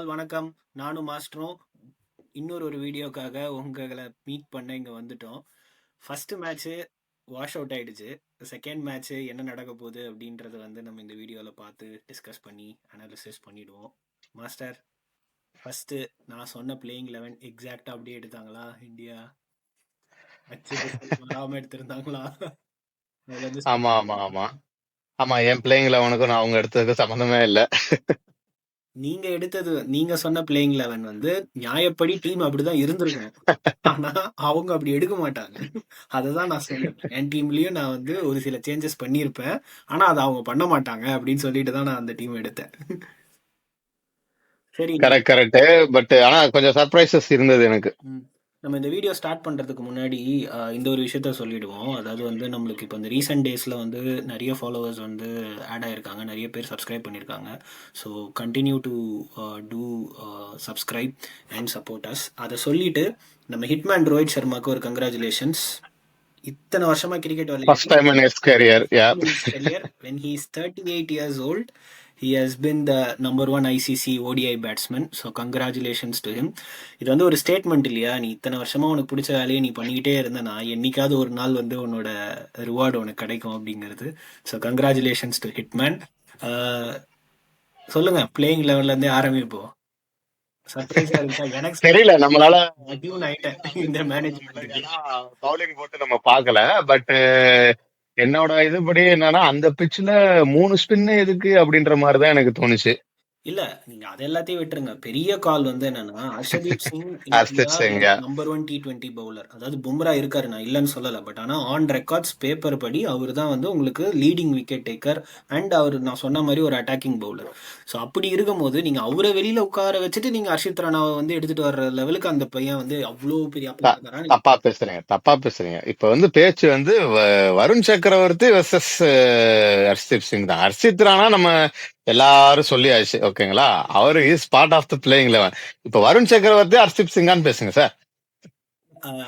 All வணக்கம். நானும் மாஸ்டரும் இன்னொரு வீடியோக்காக உங்களை மீட் பண்ண இங்கே வந்துட்டோம். ஃபர்ஸ்ட் மேட்ச்சு வாஷ் அவுட் ஆயிடுச்சு. செகண்ட் மேட்ச்சு என்ன நடக்க போகுது அப்படின்றத நம்ம இந்த வீடியோவில் பார்த்து டிஸ்கஸ் பண்ணி அனாலிசிஸ் பண்ணிடுவோம். மாஸ்டர், ஃபர்ஸ்ட் நான் சொன்ன பிளேயிங் 11 எக்ஸாக்டாக அப்படியே எடுத்தாங்களா? இந்தியா அச்சு வராமல் எடுத்திருந்தாங்களா? ஆமா ஆமா ஆமா ஆமா என் பிளேயிங் 11க்கும் நான் அவங்க எடுத்ததுக்கு சம்மந்தமே இல்லை. நீங்க சொன்ன பிளேயிங் 11 நியாயப்படி டீம் அப்படிதான் இருந்திருக்கணும். ஆனா அவங்க அப்படி எடுக்க மாட்டாங்க. அததான் நான் சொன்னேன். என் டீம்லயும் நான் ஒரு சில சேஞ்சஸ் பண்ணியிருப்பேன். ஆனா அதை அவங்க பண்ண மாட்டாங்க அப்படின்னு சொல்லிட்டு தான் நான் அந்த டீம் எடுத்தேன். சரி, கரெக்ட். பட் ஆனா கொஞ்சம் சர்ப்ரைசஸ் இருந்தது எனக்கு. நம்ம இந்த வீடியோ ஸ்டார்ட் பண்ணுறதுக்கு முன்னாடி இந்த ஒரு விஷயத்த சொல்லிடுவோம். அதாவது நம்மளுக்கு இப்போ இந்த ரீசெண்ட் டேஸில் நிறைய ஃபாலோவர்ஸ் ஆட் ஆகிருக்காங்க, நிறைய பேர் சப்ஸ்கிரைப் பண்ணியிருக்காங்க. So continue to two subscribe and support us. அதை சொல்லிட்டு நம்ம ஹிட்மேன் ரோஹித் சர்மாவுக்கு ஒரு கங்க்ராச்சுலேஷன்ஸ். இத்தனை வருஷமா cricket career when he is 38 years old, he has been the number 1 ICC ODI batsman. So congratulations to him. இது ஒரு ஸ்டேட்மெண்ட் இல்லையா? நீ இத்தனை வருஷமா உனக்கு பிடிச்ச வேலையை நீ பண்ணிக்கிட்டே இருந்தனா என்னைக்காவது ஒரு நாள் உன்னோட ரிவார்டு உனக்கு கிடைக்கும் அப்படிங்கிறது. So congratulations to Hitman. சொல்லுங்க, பிளேயிங் லெவல்ல இருந்தே ஆரம்பிப்போம். எனக்கு தெரியல, நம்மளால இந்த மேனேஜ்மெண்ட் பவுலிங் போட்டு நம்ம பார்க்கல. பட் என்னோட இதுபடி என்னன்னா, அந்த பிட்ச்ல 3 ஸ்பின் எதுக்கு அப்படின்ற மாதிரிதான் எனக்கு தோணுச்சு. இல்ல, நீங்க அது எல்லாத்தையும் விட்டுருங்க. பெரிய கால் என்னன்னா, Harshdeep Singh number 1 T20 bowler. அதாவது பும்ரா இருக்காரு, நான் இல்லைன்னு சொல்லல. பட் ஆனா ஆன் ரெக்கார்ட்ஸ் பேப்பர் படி அவர் தான் உங்களுக்கு லீடிங் விக்கெட் டேக்கர் அண்ட் அவர் நான் சொன்ன மாதிரி ஒரு அட்டாக்கிங் பவுலர். ஸோ அப்படி இருக்கும்போது நீங்க அவரை வெளியில உட்கார வச்சுட்டு நீங்க ஹர்ஷித் ராணாவை எடுத்துட்டு வர்ற லெவலுக்கு அந்த பையன் அவ்வளோ பெரிய தப்பா பேசுறீங்க. இப்ப பேச்சு வருண் சக்கரவர்த்தி வெர்சஸ் ஹர்ஷித் சிங் தான். ஹர்ஷித் ராணா நம்ம எல்லாரும் சொல்லியாச்சு, ஓகேங்களா? அவரு is part of the playing 11. இப்ப வருண் சக்கரவர்த்தி ஹர்ஷித் சிங்கான்னு பேசுங்க சார்.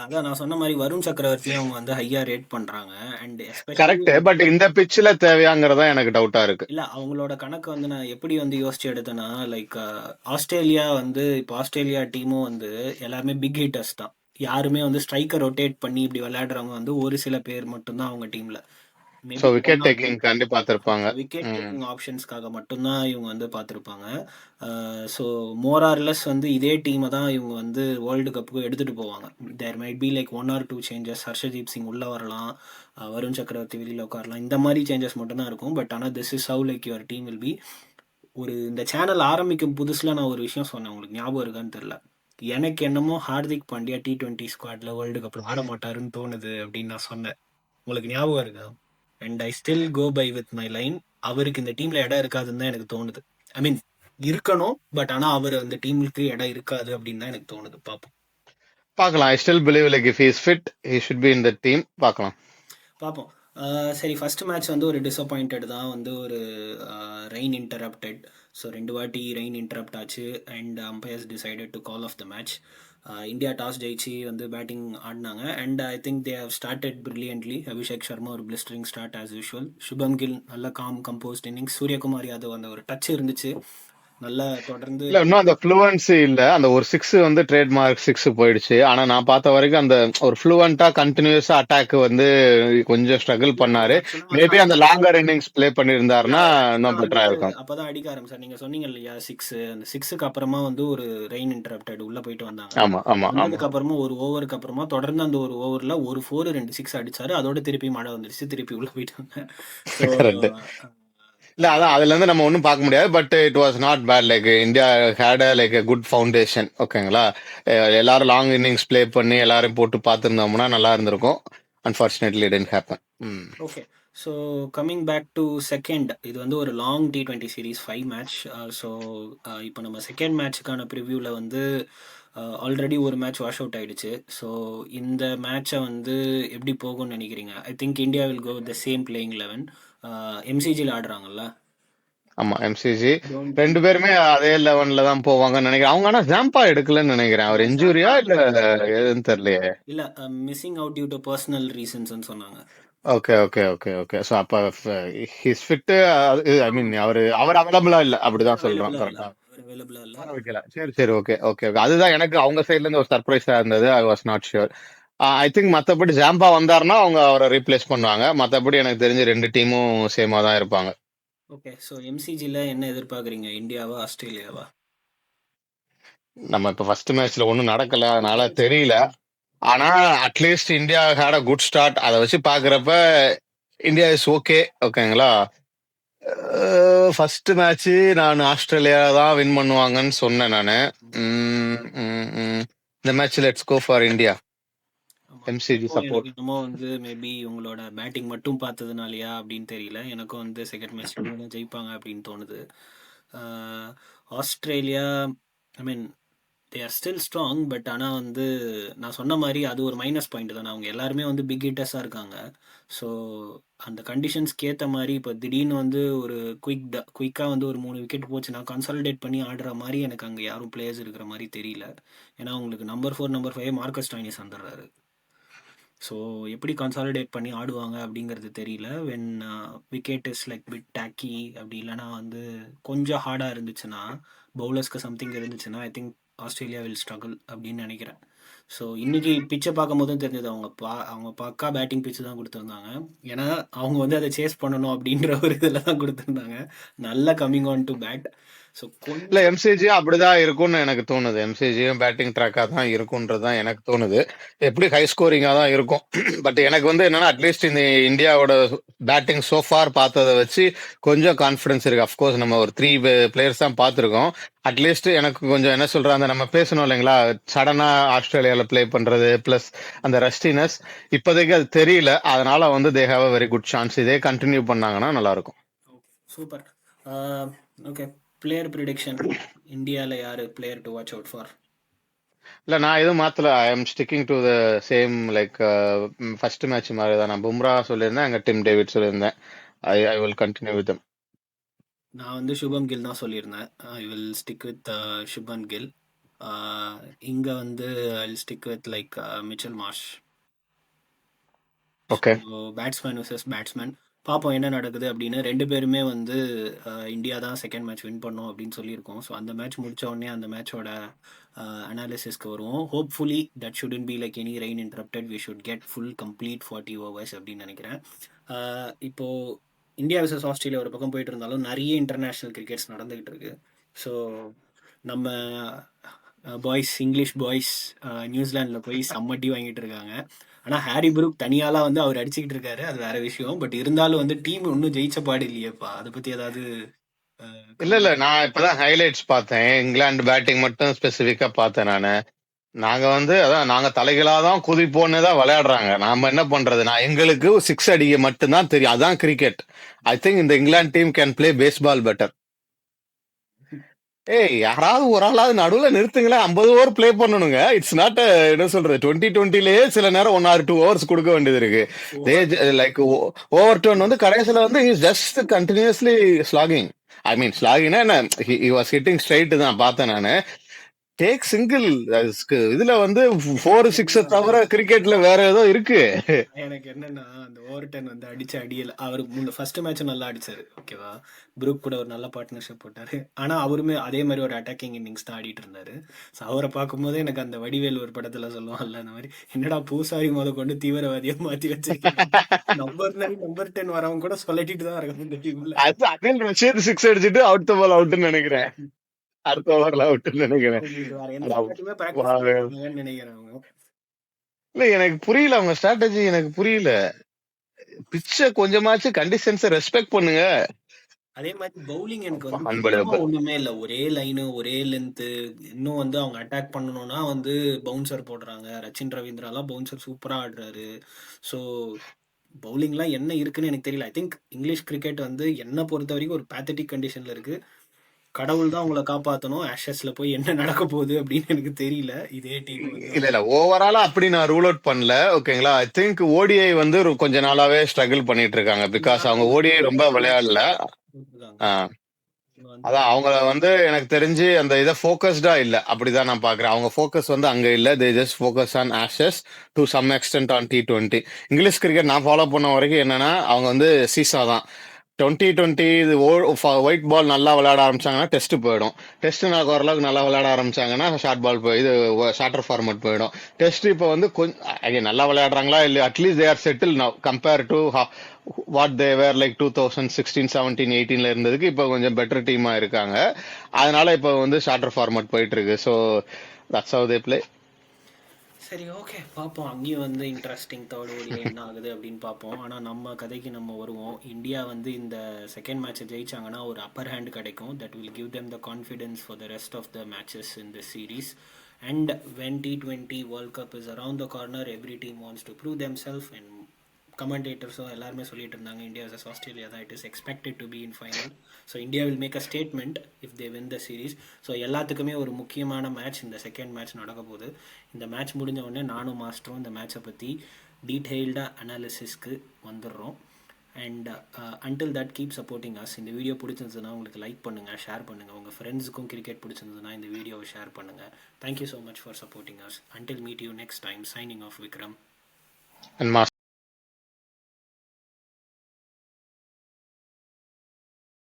அதான் நான் சொன்ன மாதிரி வருண் சக்கரவர்த்தியும் அவங்க ஹையா ரேட் பண்றாங்க. And correct. பட் இந்த பிட்ச்ல தேவையாங்கிறதா எனக்கு டவுட்டா இருக்கு. இல்ல, அவங்களோட கணக்கு நான் எப்படி யோசிச்சு எடுத்தேன்னா, லைக் ஆஸ்திரேலியா இப்போ ஆஸ்திரேலியா டீமும் எல்லாருமே பிக் ஹிட்டர்ஸ் தான். யாருமே ஸ்ட்ரைக்கர் ரொட்டேட் பண்ணி இப்படி விளையாடுறவங்க ஒரு சில பேர் மட்டும்தான் அவங்க டீம்ல. விக்கெட் டேக்கிங் பார்த்திருப்பாங்க. விக்கெட் டேக்கிங் ஆப்ஷன்ஸ்க்காக மட்டும்தான் இவங்க பார்த்திருப்பாங்க. ஸோ மோர் ஆர் லெஸ் இதே டீமை தான் இவங்க வேர்ல்டு கப்புக்கு எடுத்துட்டு போவாங்க. There might be like 1 or 2 changes. Harshdeep Singh உள்ள வரலாம், வருண் சக்கரவர்த்தி வெளியில் உட்காரலாம், இந்த மாதிரி சேஞ்சஸ் மட்டும்தான் இருக்கும். பட் ஆனால் this is how like your team will be. இந்த சேனல் ஆரம்பிக்கும் புதுசில் நான் ஒரு விஷயம் சொன்னேன், உங்களுக்கு ஞாபகம் இருக்கான்னு தெரியல. எனக்கு என்னமோ ஹார்திக் பாண்டியா T20 ஸ்குவாட்ல வேர்ல்டு கப்பில் ஆட மாட்டாருன்னு தோணுது அப்படின்னு நான் சொன்னேன். உங்களுக்கு ஞாபகம் இருக்கா? And I still go by with my line. அவருக்கு இந்த டீம்ல இடம் இருக்காதுன்னு தான் எனக்கு தோணுது. ஐ மீன் இருக்கணும், பட் ஆனா அவர் அந்த டீமுக்கு இடம் இருக்காது அப்படின்னு தான் எனக்கு தோணுது. பார்க்கலாம். I still believe like if he is fit he should be in the team. பார்ப்போம். சரி, ஃபர்ஸ்ட் மேட்ச் ஒரு டிசப்பாயிண்டட் தான். ஒரு ரெயின் இன்டரப்டட். ஸோ 2 வாட்டி ரெயின் இன்டரப்ட் ஆச்சு and umpires decided to call off the match. India toss ஜெயிச்சு batting ஆடினாங்க and I think they have started brilliantly. Abhishek Sharma ஒரு blistering start as usual. Shubman Gill நல்ல calm composed innings. Suryakumar Yadav ஒரு touch இருந்துச்சு, நல்லா தொடர்ந்து. இல்ல, இன்னும் அந்த ஃப்ளூவன்சி இல்ல. அந்த ஒரு 6 ட்ரேட்மார்க் 6 போயிடுச்சு. ஆனா நான் பார்த்த வரைக்கும் அந்த ஒரு ஃப்ளூவன்ட்டா கண்டினியூஸா அட்டாக் கொஞ்சம் ஸ்ட்ரகிள் பண்ணாரு. மேபி அந்த லாங்கர் இன்னிங்ஸ் பிளே பண்ணிருந்தாருன்னா இன்னும் பெட்டரா இருக்கும். அப்பதான் அடிக்க ஆரம்பிச்சார். நீங்க சொன்னீங்க இல்லையா 6, அந்த 6க்கு அப்புறமா ஒரு ரெயின் இன்டரப்டட் உள்ள போயிட்டு வந்தாங்க. அதுக்கு அப்புறமா ஒரு ஓவருக்கு அப்புறமா தொடர்ந்து அந்த ஒரு ஓவர்ல ஒரு 4 2 6 அடிச்சாரு. அதோட திருப்பி மழை வந்துருச்சு, திருப்பி உள்ள போயிட்டாங்க. இல்ல, அதான் அதுல இருந்து நம்ம ஒன்னும் பார்க்க முடியாது. But it was not bad. Like India had like good foundation, ஓகேங்களா? எல்லாரும் லாங் இன்னிங்ஸ் பிளே பண்ணி எல்லாரும் போட்டு பார்த்துருந்தோம்னா நல்லா இருந்திருக்கும். Unfortunately it didn't happen. Okay, so coming back to second, இது ஒரு long T20 series 5 match. So இப்போ நம்ம செகண்ட் மேட்சுக்கான ப்ரிவியூவில் ஆல்ரெடி ஒரு மேட்ச் வாஷ் அவுட் ஆயிடுச்சு. ஸோ இந்த மேட்சை எப்படி போகும்னு நினைக்கிறீங்க? I think India will go with the same playing 11. எம்சிஜியில் ஆடுறாங்கல்ல? ஆமா, எம்சிஜி 2 பேருமே அதே 11ல தான் போவாங்கன்னு நினைக்கிறேன். அவங்க ஆனா ஜாம்பா எடுக்கலன்னு நினைக்கிறேன். அவர் இன்ஜூரியா இல்ல எதுன்னு தெரியலையே. இல்ல, missing out due to personal reasons சொன்னாங்க. ஓகே. சோ அப்ப ஹிஸ் ஃபிட், ஐ மீன் அவர் அவைலபிளா இல்ல, அப்படிதான் சொல்றோம். கரெக்ட்டா? அவைலபிளா இல்ல. ஆட வைக்கல. சரி, சரி. Okay, okay, okay. அதுதான் எனக்கு அவங்க சைடுல இருந்து ஒரு சர்ப்ரைஸா இருந்தது. I was not sure. I think மத்தபடி ஜாம்பா வந்தாருன்னா அவங்க அவரை ரீப்ளேஸ் பண்ணுவாங்க. மத்தபடி எனக்கு தெரிஞ்சு 2 டீமும் சேமா தான் இருப்பாங்க. ஓகே. ஸோ எம்சிஜில என்ன எதிர்பார்க்குறீங்க? இந்தியாவா, ஆஸ்திரேலியாவா? நம்ம இப்ப ஃபர்ஸ்ட் மேட்ச்ல ஒண்ணும் நடக்கல. அதனால தெரியல. ஆனா at least India had a good start. அதை வச்சு பாக்குறப்ப இந்தியா இஸ் ஓகே. ஓகேங்களா? ஃபர்ஸ்ட் மேட்ச் நான் ஆஸ்திரேலியா தான் வின் பண்ணுவாங்கன்னு சொன்னேன் நானு. ம், ம், ம். இந்த match let's go for India. ஆமா. எம்சிஜி எனக்கும் எனக்கு சப்போர்ட். என்னமோ வந்து மேபி உங்களோட பேட்டிங் மட்டும் பார்த்ததுனாலயா அப்படின்னு தெரியல. எனக்கும் வந்து செகண்ட் மேட்ச் இவங்க ஜெயிப்பாங்க அப்படின்னு தோணுது. Ah, Australia, I mean they are still strong. But ஆனால் வந்து நான் சொன்ன மாதிரி அது ஒரு மைனஸ் பாயிண்ட் தானே. அவங்க எல்லாருமே வந்து பிக் ஹிட்டர்ஸாக இருக்காங்க. ஸோ அந்த கண்டிஷன்ஸ்க்கு ஏற்ற மாதிரி இப்போ திடீர்னு வந்து ஒரு குயிக்காக வந்து ஒரு 3 விக்கெட் போச்சுன்னா கன்சாலிடேட் பண்ணி ஆடுற மாதிரி எனக்கு அங்கே யாரும் பிளேயர்ஸ் இருக்கிற மாதிரி தெரியல. ஏன்னா உங்களுக்கு நம்பர் 4 நம்பர் 5 மார்க்கஸ் டாய்னிஸ் வந்துடுறாரு. ஸோ எப்படி கன்சாலிடேட் பண்ணி ஆடுவாங்க அப்படிங்கிறது தெரியல. When wicket is like bit tacky அப்படி இல்லைனா வந்து கொஞ்சம் ஹார்டாக இருந்துச்சுன்னா, பவுலர்ஸ்க்கு சம்திங் இருந்துச்சுன்னா, I think Australia will struggle அப்படின்னு நினைக்கிறேன். ஸோ இன்னைக்கு பிச்சை பார்க்கும் போதும் தெரிஞ்சது அவங்க பக்கா பேட்டிங் பிச்சு தான் கொடுத்துருந்தாங்க. ஏன்னா அவங்க வந்து அதை சேஸ் பண்ணணும் அப்படின்ற ஒரு இதில் தான் கொடுத்துருந்தாங்க. நல்ல coming on to bat. So இல்ல கொஞ்சம் எம்சிஜியும் அப்படிதான் இருக்கும்னு எனக்கு தோணுது. எம்சிஜியும் பேட்டிங் ட்ராக்கா தான் இருக்கும்ன்றது தான் எனக்கு தோணுது. எப்படி ஹை ஸ்கோரிங்கா தான் இருக்கும். பட் எனக்கு வந்து என்னன்னா அட்லீஸ்ட் இந்த இந்தியாவோட பேட்டிங் சோஃபார் பார்த்ததை வச்சு கொஞ்சம் கான்ஃபிடன்ஸ் இருக்கு. அஃப்கோர்ஸ் நம்ம ஒரு 3 பிளேயர்ஸ் தான் பார்த்துருக்கோம். அட்லீஸ்ட் எனக்கு கொஞ்சம் என்ன சொல்ற அந்த நம்ம பேசணும் இல்லைங்களா, சடனா ஆஸ்திரேலியால ப்ளே பண்றது பிளஸ் அந்த ரஸ்டினஸ் இப்போதைக்கு அது தெரியல. அதனால வந்து they have a very good chance. இதே கண்டினியூ பண்ணாங்கன்னா நல்லா இருக்கும். சூப்பர். ஓகே. பிளேயர் ப்ரிடிக்ஷன், இந்தியாவில் யார் player to watch out for? இல்ல நான் எதுவும் மாத்தல. I am sticking to the same like first match மாதிரி தான். நான் பும்ரா சொல்லியிருந்தேன், அங்க டிம் டேவிட் சொல்லியிருந்தேன். I will continue with them. நான் வந்து சுபம் கில் தான் சொல்லியிருந்தேன். I will stick with Shubman Gill. இங்கே வந்து I will stick with like Mitchell Marsh. So okay. Batsman vs batsman. பார்ப்போம் என்ன நடக்குது அப்படின்னு. 2 பேருமே வந்து இந்தியா தான் செகண்ட் மேட்ச் வின் பண்ணோம் அப்படின்னு சொல்லியிருக்கோம். ஸோ அந்த மேட்ச் முடிச்ச உடனே அந்த மேட்சோட அனாலிசிஸ்க்கு வருவோம். Hopefully that shouldn't be like any rain interrupted. We should get full complete 40 overs அப்படின்னு நினைக்கிறேன். இப்போது இந்தியா vs ஆஸ்திரேலியா ஒரு பக்கம் போயிட்டு இருந்தாலும் நிறைய இன்டர்நேஷ்னல் கிரிக்கெட்ஸ் நடந்துகிட்டு இருக்கு. ஸோ நம்ம பாய்ஸ், இங்கிலீஷ் பாய்ஸ் நியூசிலாண்டில் போய் செம்மட்டி வாங்கிட்டு இருக்காங்க. ஆனால் ஹாரி புரூக் தனியாலாம் வந்து அவர் அடிச்சுக்கிட்டு இருக்காரு, அது வேற விஷயம். பட் இருந்தாலும் வந்து டீம் இன்னும் ஜெயிச்ச பாடு இல்லையேப்பா. அதை பற்றி ஏதாவது இல்ல கமெண்ட்? நான் இப்பதான் ஹைலைட்ஸ் பார்த்தேன். இங்கிலாந்து பேட்டிங் மட்டும் ஸ்பெசிபிக்கா பார்த்தேன் நானு. நாங்க தலைகளா தான் குதிப்போன்னு தான் விளையாடுறாங்க. நாம என்ன பண்றது? நான் எங்களுக்கு 6 அடிக்க மட்டும்தான் தெரியும். அதான் கிரிக்கெட். ஐ திங்க் இந்த England team can play baseball better. ஏய் யாராவது ஒரு ஆளாவது நடுவுல நிறுத்துங்களேன். 50 ஓவர் ப்ளே பண்ணணுங்க. இட்ஸ் நாட் என்ன சொல்றது 2020லயே சில நேரம் 1 ஆர் 2 ஓவர்ஸ் கொடுக்க வேண்டியது இருக்கு. லைக் ஓவர் டர்ன் வந்து கடைசியில வந்து ஜஸ்ட் கண்டினியூஸ்லி ஸ்லாகிங். ஐ மீன் ஸ்லாகிங்னா என்ன, ஹி வாஸ் ஹிட்டிங் ஸ்ட்ரைட் தான் பார்த்தேன் நானு. Take single. இதுல வந்து 4 6 தவிர கிரிக்கெட்ல வேற ஏதோ இருக்கு. எனக்கு என்னன்னா அந்த ஓவர்டன் வந்து அடிச்ச அடியில் அவர் ஃபர்ஸ்ட் மேட்சும் நல்லா அடிச்சாரு. ஓகேவா, புரூக் கூட ஒரு நல்ல பார்ட்னர்ஷிப் போட்டாரு. ஆனால் அவருமே அதே மாதிரி ஒரு அட்டாக்கிங் இன்னிங்ஸ் தான் ஆடிட்டு இருந்தாரு. ஸோ அவரை பார்க்கும்போது எனக்கு அந்த வடிவேல் ஒரு படத்துல சொல்லுவாங்கல்ல, அந்த மாதிரி என்னடா பூசாரி முத கொண்டு தீவிரவாதியா மாத்தி வச்சிருக்கீங்க. நம்பர் 9 நம்பர் 10 வரவங்க கூட சொல்லிட்டு தான் இருக்காங்க இந்த டீம்ல. அது அனில் ரஷீத் 6 அடிச்சுட்டு அவுட் த பால் அவுட்னு நினைக்கிறேன். அடுத்த ஓவர்ல அவுட்னு நினைக்கிறேன். உங்களுக்கு வேற எந்த அட மேட்சுமே ப்ராக்டிஸ் பாவி. பண்ணுவாங்கன்னு நினைக்கிறேன் அவங்க. இல்ல எனக்கு புரியல அவங்க ஸ்ட்ராட்டஜி. எனக்கு புரியல. பிச்ச கொஞ்சமாச்சும் கண்டிஷன்ஸை ரெஸ்பெக்ட் பண்ணுங்க. அதே மாதிரி பவுலிங் எனக்கு வந்து சுத்தமா அன்பளிப்பு. ஒண்ணுமே இல்லை. ஒரே லைனு, ஒரே லென்த்து. இன்னும் வந்து அவங்க அட்டாக் பண்ணணும்னா வந்து பவுன்சர் போடுறாங்க. ரச்சின் ரவீந்திராலாம் பவுன்சர் சூப்பரா ஆடுறாரு. ஸோ பவுலிங்லாம் என்ன இருக்குன்னு எனக்கு தெரியல. ஐ திங்க் இங்கிலீஷ் கிரிக்கெட் வந்து என்னை பொறுத்த வரைக்கும் ஒரு பேத்தட்டிக் கண்டிஷன்ல இருக்கு. கடவுள் தான் உங்களை காப்பாற்றணும். ஆஷஸ்ல போய் என்ன நடக்க போகுது அப்படின்னு எனக்கு தெரியல. இதே டீம் வந்து இல்ல இல்ல ஓவராலா அப்படி நான் ரூல் அவுட் பண்ணல. ஓகேங்களா? ஐ திங்க் ஓடிஐ வந்து கொஞ்ச நாளாவே ஸ்ட்ரகிள் பண்ணிட்டு இருக்காங்க. பிகாஸ் அவங்க ஓடிஐ ரொம்ப விளையாடல. கொடுத்துருக்காங்க. ஆஹ் வந்து அதான் அவங்கள வந்து எனக்கு தெரிஞ்சு அந்த இதை ஃபோக்கஸ்டா இல்ல. அப்படிதான் நான் பாக்குறேன். அவங்க ஃபோக்கஸ் வந்து அங்க இல்ல. They just focus on Ashes to some extent on T20. English cricket நான் ஃபாலோ பண்ண வரைக்கும் என்னன்னா அவங்க வந்து சீசா தான். 2020 இது ஒயிட் பால் நல்லா விளையாட ஆரம்பிச்சாங்கன்னா டெஸ்ட் போயிடும். டெஸ்ட் நான் ஓரளவுக்கு நல்லா விளையாட ஆரம்பிச்சாங்கன்னா ஷார்ட் பால் இது ஷார்ட்டர் ஃபார்மட் போயிடும். டெஸ்ட் இப்போ வந்து கொஞ்சம் நல்லா விளையாடுறாங்களா இல்லை at least they are settle now compare to what they were like 2016 17 18ல இருந்ததுக்கு இப்போ கொஞ்சம் பெட்டர் டீமா இருக்காங்க. அதனால இப்போ வந்து ஷார்ட்டர் ஃபார்மட் போயிட்டு இருக்கு. So that's how they play. சரி, ஓகே, பார்ப்போம். அங்கேயும் வந்து இன்ட்ரெஸ்டிங் தேர்ட் ஓடிஐ என்ன ஆகுது அப்படின்னு பார்ப்போம். ஆனால் நம்ம கதைக்கு நம்ம வருவோம். இந்தியா வந்து இந்த செகண்ட் மேட்சை ஜெயிச்சாங்கன்னா ஒரு அப்பர் ஹேண்ட் கிடைக்கும். That will give them the confidence for the rest of the matches in the series. And when T20 world cup is around the corner, every team wants to prove them self. And கமெண்டேட்டர்ஸும் எல்லாருமே சொல்லிட்டு இருந்தாங்க India vs Australia தான் it is expected to be in final. So India will make a statement if they win the series. So எல்லாத்துக்குமே ஒரு முக்கியமான match இந்த second match நடக்க போகுது. இந்த மேட்ச் முடிஞ்ச உடனே நானும் மாஸ்டரும் இந்த மேட்சை பற்றி டீட்டெயில்டாக அனாலிசிஸ்க்கு வந்துடுறோம். And until that keep supporting us. இந்த வீடியோ பிடிச்சிருந்ததுன்னா உங்களுக்கு லைக் பண்ணுங்கள், ஷேர் பண்ணுங்கள். உங்கள் ஃப்ரெண்ட்ஸுக்கும் கிரிக்கெட் பிடிச்சிருந்ததுன்னா இந்த வீடியோவை ஷேர் பண்ணுங்கள். Thank you so much for supporting us. Until meet you next time. Signing off Vikram and